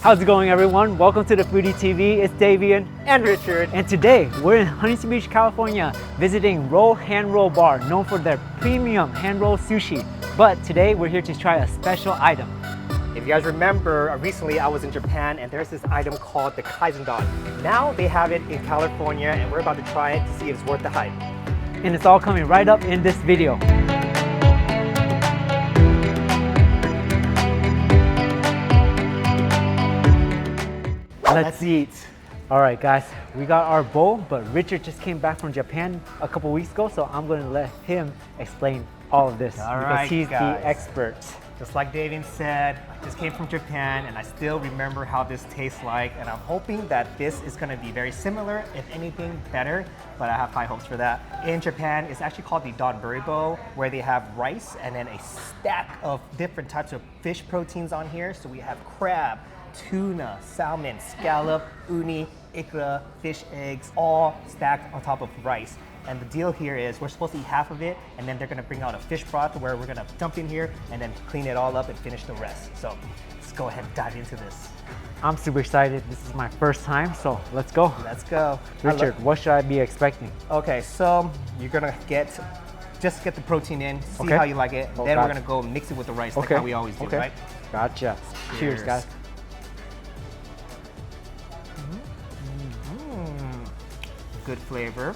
How's it going, everyone? Welcome to the Foodie TV. It's Davian and Richard. and today we're in Huntington Beach, California, visiting Rol Hand Roll Bar, known for their premium hand roll sushi. But today we're here to try a special item. If you guys remember, recently I was in Japan and there's this item called the Kaisendon. Now they have it in California and we're about to try it to see if it's worth the hype. And it's all coming right up in this video. Let's eat. All right, guys, we got our bowl, but Richard just came back from Japan a couple weeks ago, so I'm going to let him explain all of this because he's the expert. Just like Davian said, I just came from Japan and I still remember how this tastes like, and I'm hoping that this is going to be very similar, if anything better, but I have high hopes for that. In Japan, it's actually called the donburi bowl, where they have rice and then a stack of different types of fish proteins on here. So we have crab, tuna, salmon, scallop, uni, ikra, fish eggs, all stacked on top of rice. And the deal here is we're supposed to eat half of it, and then they're gonna bring out a fish broth where we're gonna dump in here and then clean it all up and finish the rest. So let's go ahead and dive into this. I'm super excited. This is my first time, so let's go. Let's go. Richard, what should I be expecting? Okay, so you're gonna just get the protein in, see how you like it. Then we're gonna go mix it with the rice like how we always do, right? Gotcha. Cheers, guys. Good flavor,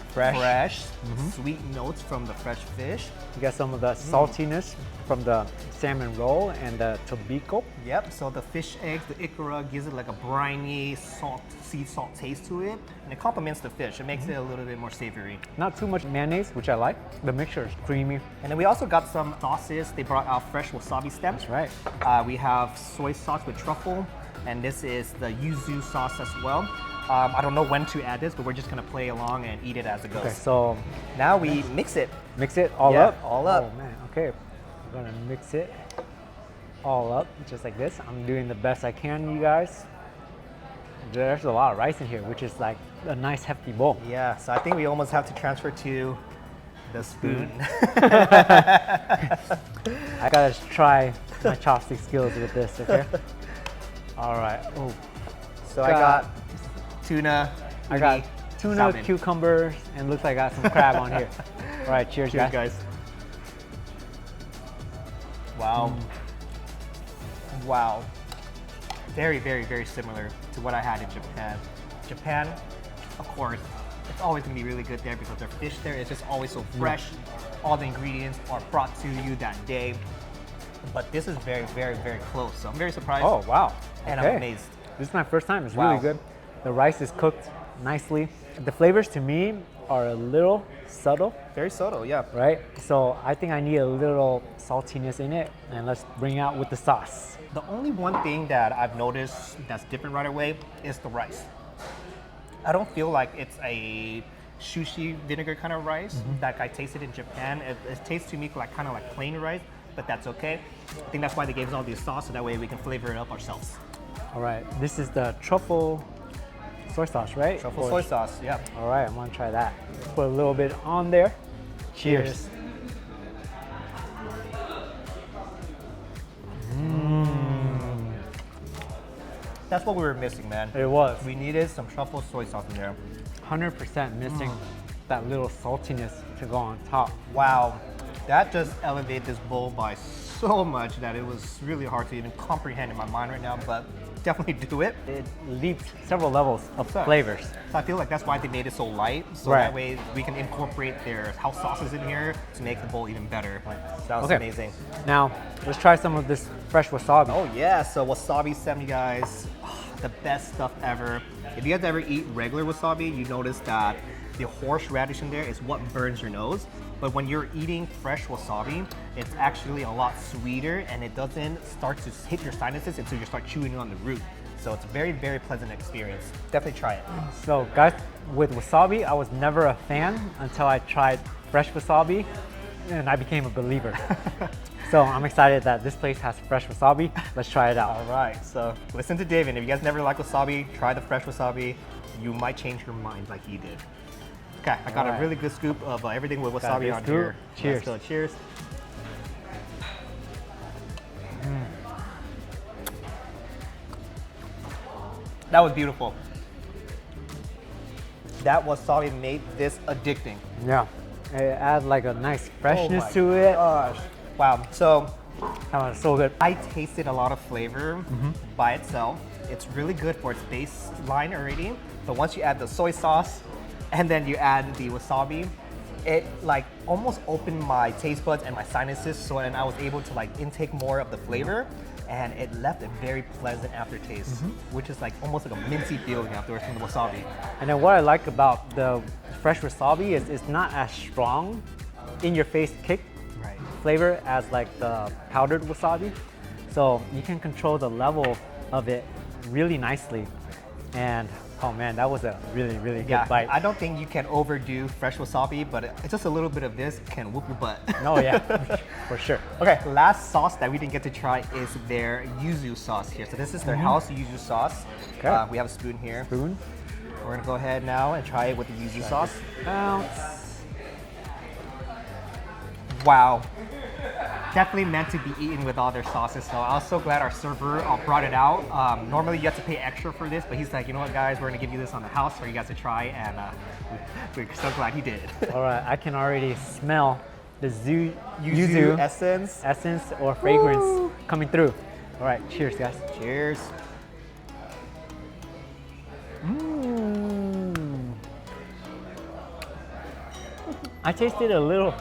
fresh, sweet notes from the fresh fish. You got some of the saltiness from the salmon roll and the tobiko. Yep, so the fish eggs, the ikra, gives it like a briny sea salt taste to it, and it complements the fish. It makes it a little bit more savory. Not too much mayonnaise, which I like. The mixture is creamy. And then we also got some sauces. They brought out fresh wasabi stems. That's right. We have soy sauce with truffle, and this is the yuzu sauce as well. I don't know when to add this, but we're just gonna play along and eat it as it goes. Okay, so now we mix it. Mix it all up? All up. Oh man, okay. We're gonna mix it all up, just like this. I'm doing the best I can, you guys. There's a lot of rice in here, which is like a nice hefty bowl. Yeah, so I think we almost have to transfer to the spoon. I gotta try my chopstick skills with this, okay? All right. Oh. So I got tuna. I got tuna, salmon, cucumbers, and looks like I got some crab on here. All right, cheers, guys. Wow. Wow. Very, very, very similar to what I had in Japan. Japan, of course, it's always gonna be really good there because their fish there is just always so fresh. All the ingredients are brought to you that day. But this is very, very, very close. So I'm very surprised. Oh, wow. And I'm amazed. This is my first time. It's really good. The rice is cooked nicely. The flavors to me are a little subtle. Very subtle, yeah. Right? So I think I need a little saltiness in it, and let's bring out with the sauce. The only one thing that I've noticed that's different right away is the rice. I don't feel like it's a sushi vinegar kind of rice that I tasted in Japan. It tastes to me like kind of like plain rice, but that's okay. I think that's why they gave us all this sauce, so that way we can flavor it up ourselves. All right, this is the truffle soy sauce, right? Truffle soy sauce, yeah. All right, I'm gonna try that. Put a little bit on there. Cheers. That's what we were missing, man. It was. We needed some truffle soy sauce in there. 100% missing that little saltiness to go on top. Wow, that just elevated this bowl by so much that it was really hard to even comprehend in my mind right now, but definitely do it. It leaps several levels of flavors. So I feel like that's why they made it so light, so that way we can incorporate their house sauces in here to make the bowl even better. That was amazing. Now, let's try some of this fresh wasabi. Oh yeah, so wasabi semi, guys. The best stuff ever. If you guys ever eat regular wasabi, you notice that the horseradish in there is what burns your nose. But when you're eating fresh wasabi, it's actually a lot sweeter and it doesn't start to hit your sinuses until you start chewing on the root. So it's a very, very pleasant experience. Definitely try it. So guys, with wasabi, I was never a fan until I tried fresh wasabi and I became a believer. So I'm excited that this place has fresh wasabi. Let's try it out. All right, so listen to David. If you guys never liked wasabi, try the fresh wasabi. You might change your mind like he did. Okay, I got a really good scoop of everything with wasabi on here. Cheers. Let's go, cheers. That was beautiful. That wasabi made this addicting. Yeah. It adds like a nice freshness Oh my to it. Gosh. Wow. So That was so good. I tasted a lot of flavor by itself. It's really good for its baseline already. But once you add the soy sauce and then you add the wasabi, it like almost opened my taste buds and my sinuses, so and I was able to like intake more of the flavor, and it left a very pleasant aftertaste, which is like almost like a minty feeling afterwards from the wasabi. And then what I like about the fresh wasabi is it's not as strong in your face kick Right. flavor as like the powdered wasabi. So you can control the level of it really nicely. And oh man, that was a really, really good bite. I don't think you can overdo fresh wasabi, but it's just a little bit of this can whoop your butt. Oh yeah, for sure. Okay, last sauce that we didn't get to try is their yuzu sauce here. So this is their house yuzu sauce. Okay. We have a spoon here. Spoon. We're gonna go ahead now and try it with the yuzu sauce. Bounce. Wow. Definitely meant to be eaten with all their sauces. So I was so glad our server brought it out. Normally you have to pay extra for this, but he's like, you know what guys, we're gonna give you this on the house for you guys to try, and we're so glad he did. All right, I can already smell the Yuzu essence. or fragrance Woo. coming through. All right, cheers guys. Cheers. I tasted a little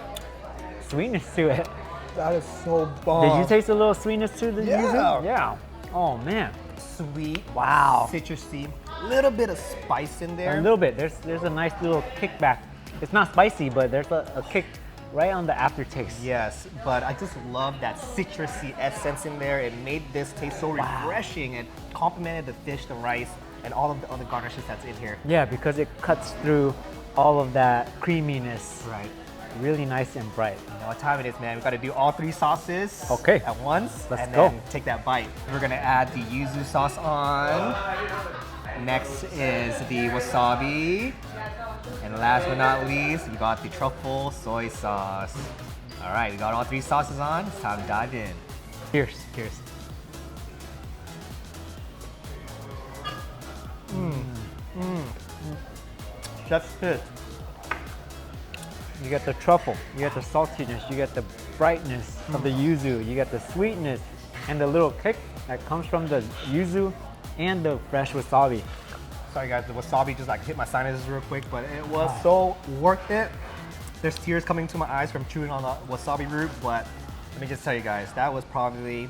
sweetness to it. That is so bomb. Did you taste a little sweetness to the Yeah. yuzu? Yeah. Oh man, Sweet. Wow. Citrusy. Little bit of spice in there. a little bit. There's a nice little kickback. It's not spicy, but there's a kick right on the aftertaste. Yes, but I just love that citrusy essence in there. It made this taste so refreshing. It complemented the fish, the rice, and all of the other garnishes that's in here. Yeah, because it cuts through all of that creaminess. Right. Really nice and bright. You know what time it is, man. We got to do all three sauces Okay. at once. Let's and go. then take that bite. We're gonna add the yuzu sauce on. Next is the wasabi. And last but not least, we got the truffle soy sauce. All right, we got all three sauces on. It's time to dive in. Cheers. Cheers. Chef's kiss. You get the truffle, you get the saltiness, you get the brightness of the yuzu, you get the sweetness and the little kick that comes from the yuzu and the fresh wasabi. Sorry guys, the wasabi just like hit my sinuses real quick, but it was so worth it. There's tears coming to my eyes from chewing on the wasabi root, but let me just tell you guys, that was probably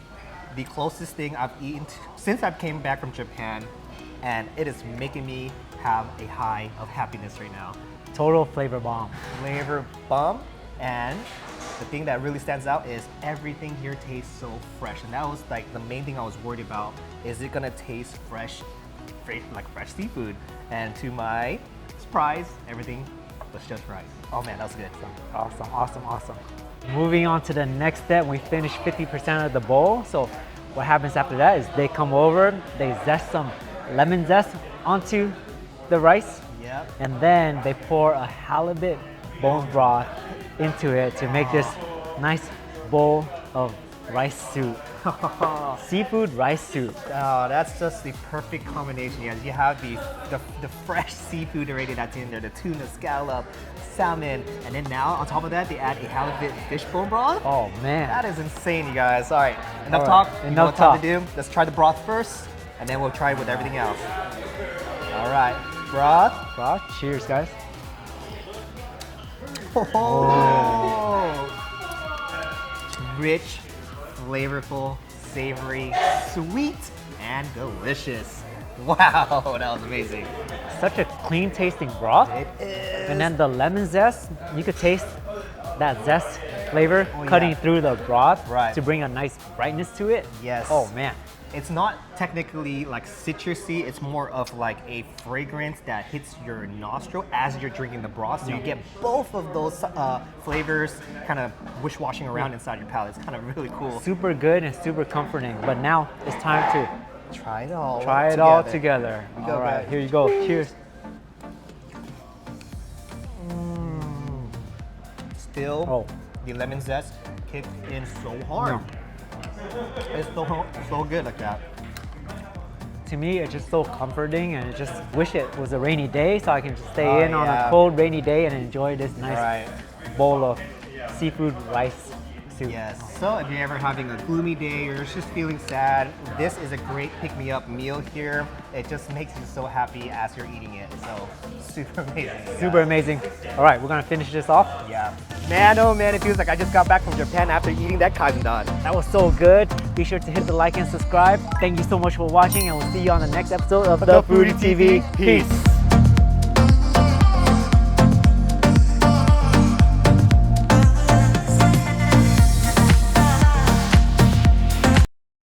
the closest thing I've eaten since I came back from Japan, and it is making me have a high of happiness right now. Total flavor bomb. Flavor bomb, and the thing that really stands out is everything here tastes so fresh, and that was like the main thing I was worried about. Is it gonna taste fresh like fresh seafood? And to my surprise, everything was just right. Oh man, that was good. Awesome, awesome, awesome. Moving on to the next step, we finished 50% of the bowl. So what happens after that is they come over, they zest some lemon zest onto the rice, Yep. and then they pour a halibut bone broth into it to make this nice bowl of rice soup. Seafood rice soup. Oh, that's just the perfect combination. Yes, you have the fresh seafood already that's in there, the tuna, scallop, salmon, and then now on top of that they add a halibut fish bone broth. Oh man. That is insane, you guys. All right, enough All talk. right, You know enough what time talk. to do. Let's try the broth first, and then we'll try it with everything else. All right, broth. Broth. Cheers, guys. Oh. Rich, flavorful, savory, sweet, and delicious. Wow, that was amazing. Such a clean tasting broth. It is. And then the lemon zest, you could taste that zest flavor Oh, cutting yeah. through the broth Right. to bring a nice brightness to it. Yes. Oh man. It's not technically like citrusy, it's more of like a fragrance that hits your nostril as you're drinking the broth. So you get both of those flavors kind of wish-washing around inside your palate. It's kind of really cool. Super good and super comforting. But now it's time to Try it all try it all together. We go All right, back. here you go. Cheers. Still, Oh. the lemon zest kicked in so hard. It's so good like that. to me, it's just so comforting, and I just wish it was a rainy day so I can just stay in on yeah. a cold rainy day and enjoy this nice bowl of seafood rice soup. Yes, so if you're ever having a gloomy day or just feeling sad, this is a great pick-me-up meal here. It just makes you so happy as you're eating it, so super amazing. Super amazing. All right, we're gonna finish this off. Yeah. Man, oh man, it feels like I just got back from Japan after eating that Kaisendon. That was so good. Be sure to hit the like and subscribe. Thank you so much for watching, and we'll see you on the next episode of the Foodie TV. Peace.